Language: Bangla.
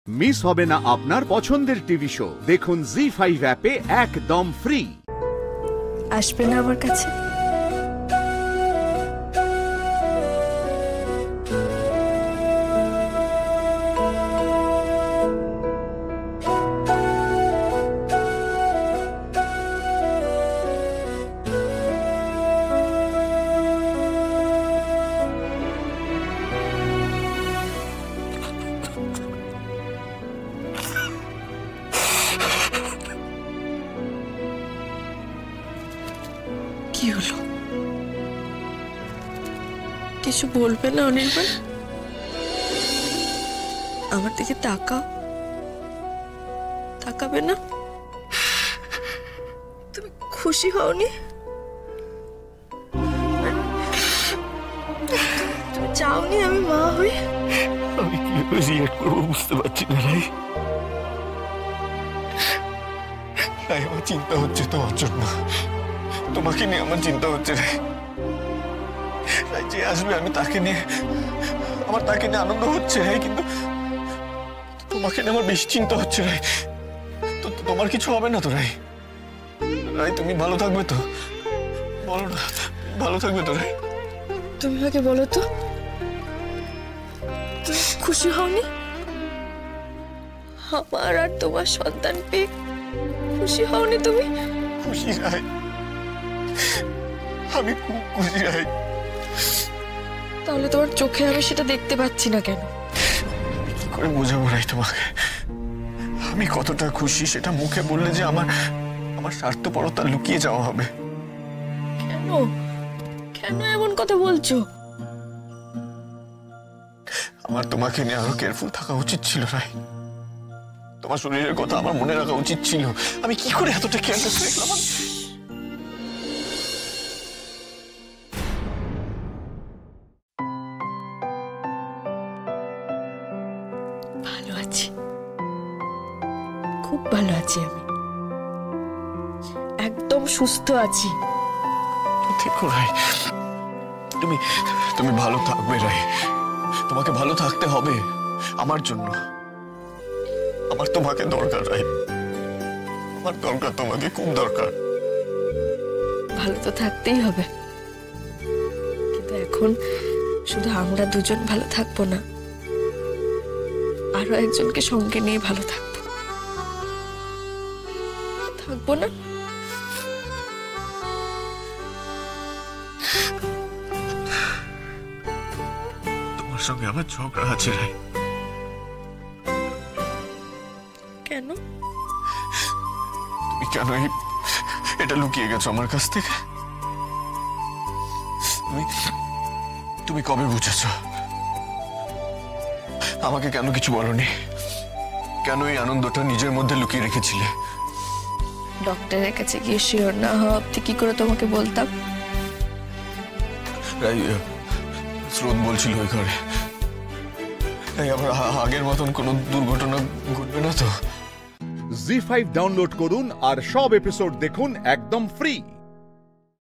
মিস হবে না আপনার পছন্দের টিভি শো। দেখুন জি5 অ্যাপে একদম ফ্রি। আসবে না আমার কাছে? কি হলো? কিছু বলবে না অনির্বাণ? আমার দিকে তাকাবে না? তুমি খুশি হওনি? তুমি চাওনি আমি মা হই? আমি কিভাবে রিঅ্যাক্ট করবো বুঝতে পারছি না রাই। আমার চিন্তা হচ্ছে তোমার জন্য, তোমাকে নিয়ে আমার চিন্তা হচ্ছে রে। যে আসবে আমি তাকে নিয়ে আনন্দ হচ্ছে রে, কিন্তু তোমাকে নিয়ে আমার বেশি চিন্তা হচ্ছে রে। তোমার কিছু হবে না তো রাই? রাই তুমি ভালো থাকবে তো? বলো না, ভালো থাকবে তো রাই? তুমি আগে বলো তো, তুমি খুশি হওনি? আমার আর তোমার সন্তান পেয়ে খুশি হওনি তুমি? খুশি রাই, আমি খুব খুশি রাই। তাহলে তোমার চোখে আমি সেটা দেখতে পাচ্ছি না কেন? কি করে বোঝাবো রাই তোমাকে আমি কতটা খুশি? সেটা মুখে বললে যে আমার স্বার্থপরতা লুকিয়ে যাওয়া হবে। কেন কেন এমন কথা বলছো? আমার তোমাকে নিয়ে আরো কেয়ারফুল থাকা উচিত ছিল রাই। তোমার শরীরের কথা আমার মনে রাখা উচিত ছিল। আমি কি করে এতটা কেয়ারলেস হয়ে গেলাম? ভালো আছি, খুব ভালো আছি, আমি একদম সুস্থ আছি। দেখো রাই, তুমি ভালো থাকবে রাই। তোমাকে ভালো থাকতে হবে আমার জন্য। আমার তোমাকে দরকার রাই, আমার দরকার, তোমাকে খুব দরকার। ভালো তো থাকতেই হবে, কিন্তু এখন শুধু আমরা দুজন ভালো থাকবো না, আরো একজনকে সঙ্গে নিয়ে ভালো থাকবো না? তোমার সঙ্গে আমার ঝগড়া আছে রাই। কেন? তুমি কেন এটা লুকিয়ে গেছো আমার কাছ থেকে? তুমি কবে বুঝেছো? আমাকে কেন কিছু বলনি? কেন এই আনন্দটা নিজের মধ্যে লুকিয়ে রেখেছিলে? ডক্টরের কাছে গিয়ে শিওর না হওয়া অব্দি কি করে তোমাকে বলতাম? রাই, স্রোত বলছিল ওই ঘরে, তাই আবার আগের মতন কোনো দুর্ঘটনা ঘটবে না তো? জি5 ডাউনলোড করুন আর সব এপিসোড দেখুন একদম ফ্রি।